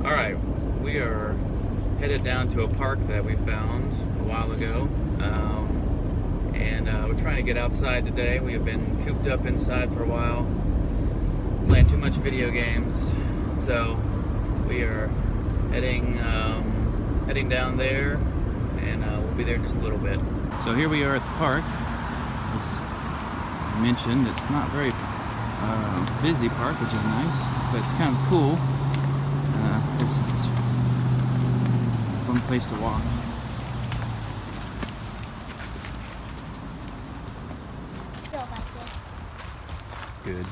Alright, we are headed down to a park that we found a while ago. We're trying to get outside today. We have been cooped up inside for a while, playing too much video games. So we are heading down there, and we'll be there in just a little bit. So here we are at the park. As I mentioned, it's not very busy park, which is nice, but it's kind of cool. It's a fun place to walk. Go like this. Good.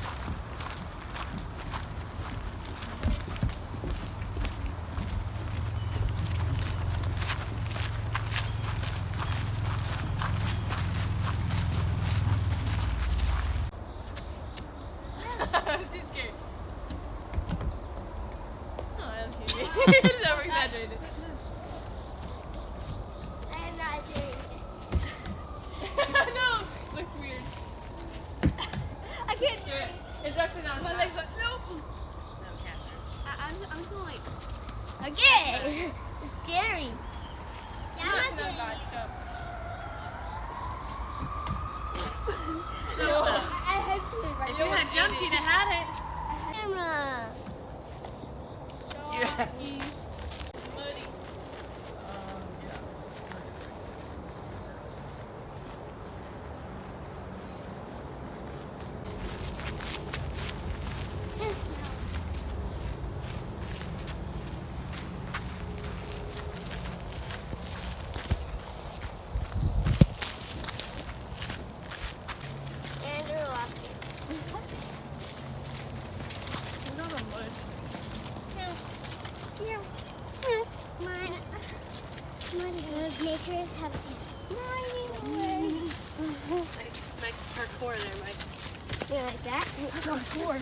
She's scared. Oh, that's cute. It's over exaggerated. I am not doing it. No, looks weird. I can't do Do it. it. It's actually not. My legs went, no. No, Catherine. I'm going like, okay. It's scary. Yeah, I'm Not not doing it. botched up. I hesitated right If you would have jumped, you'd have had it. Camera. Yeah. Muddy. Andrew walking. Not on mud. Nature is happy. Sliding away. Nice parkour there, Mike. You like that? Parkour.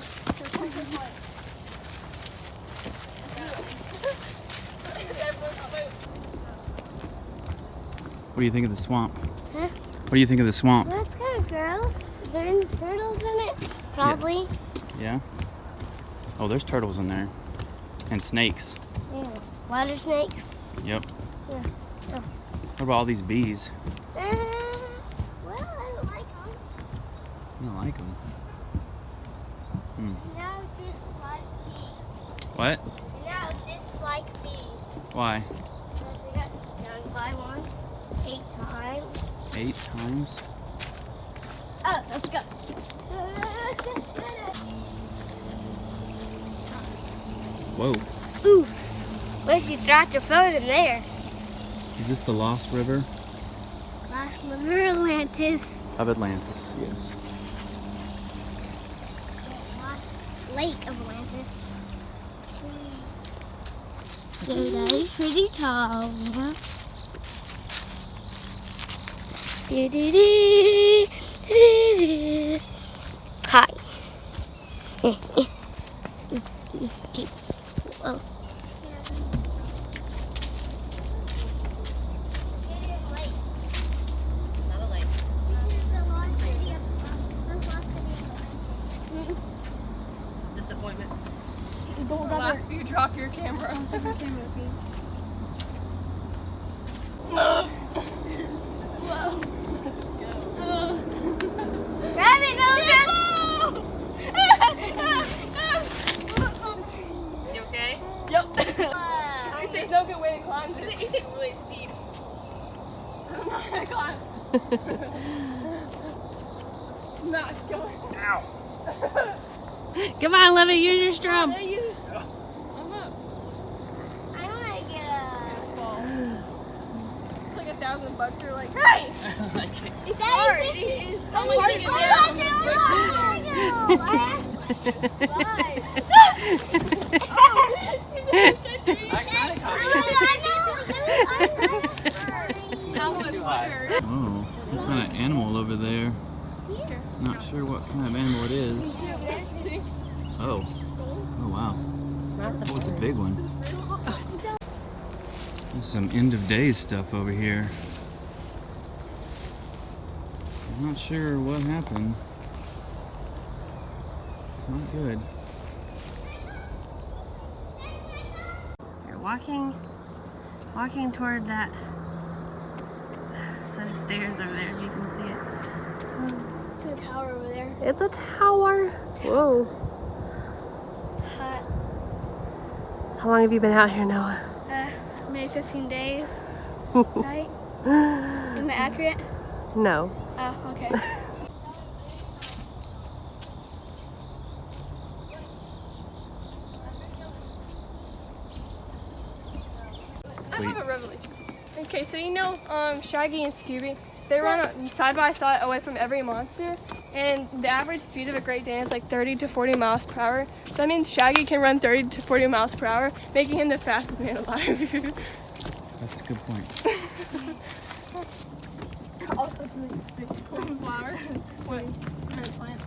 What do you think of the swamp? Huh? What do you think of the swamp? Well, that's kind of gross. Are there any turtles in it? Probably. Yeah? Oh, there's turtles in there. And snakes. Yeah. Water snakes. Yep. Yeah. Oh. What about all these bees? Well, I don't like them. You don't like them. Now dislike bees. What? Now dislike bees. Why? Because we got stung by one 8 times. 8 times? Oh, let's go. Whoa. Oof. What if you dropped your phone in there? Is this the Lost River? Lost River Atlantis. Of Atlantis, yes. Lost Lake of Atlantis. Yeah, that is pretty tall. Hi. Whoa. Not a lake. This is the lost city of Atlantis. Disappointment. Don't Laugh if you drop your camera. Grab it, Logan! You okay? Yep. There's no good way to climb this. Is it really steep? I'm not gonna climb. Not going. Ow! Come on, Livy, use your strum. I'm up. I want to get a... It's like $1,000. You're like, hey! It's hard. It is. How much did you Oh, some kind of animal over there. Not sure what kind of animal it is. Oh. Oh wow. That was a big one. There's some end of days stuff over here. I'm not sure what happened. Not good. walking toward that set of stairs over there, if you can see it. It's a tower over there. It's a tower. Whoa. It's hot. How long have you been out here, Noah? Maybe 15 days. Right? Am I accurate? No. Oh, okay. I have a revelation. Okay, so you know Shaggy and Scooby, they run side by side away from every monster, and the average speed of a Great Dane is like 30 to 40 miles per hour. So that means Shaggy can run 30 to 40 miles per hour, making him the fastest man alive. That's a good point. Flower. What? Plant.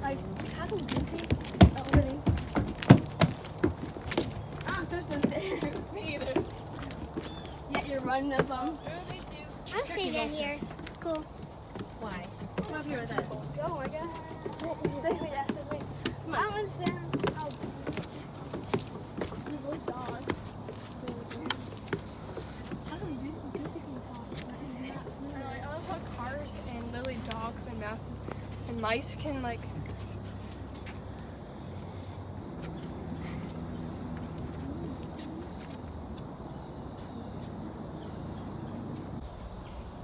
Like, how come Goofy? Oh, really? I don't touch those stairs. Me either. Yet you're running up them. I'm staying in here. Cool. Why? Come up here with us. Oh my god. I don't understand how people dog. How come Goofy can talk? I love how cars and literally dogs and mouses and mice can like.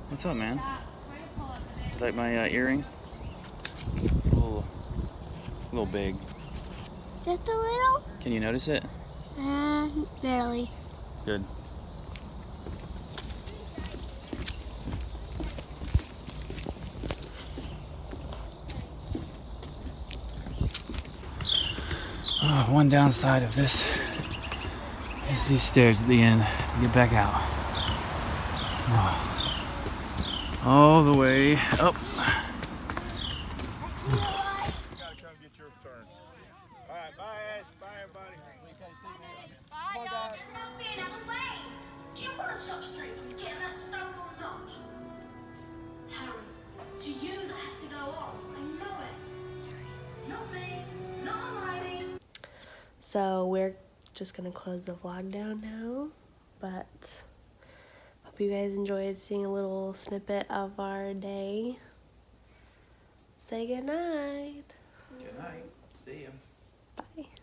What's up, man? Like my earring? It's a little big. Just a little? Can you notice it? Barely. Good. Oh, one downside of this is these stairs at the end to get back out. Oh. All the way up. You gotta come get your turn. All right, bye, Ed. Bye, everybody. Bye, y'all. There must be another way. Do you want to stop Snake from getting that stone or not? Harry, it's you that has to go on. I know it. Not me. Not Hermione. So we're just gonna close the vlog down now, but hope you guys enjoyed seeing a little snippet of our day. Say goodnight. Good night. See you. Bye.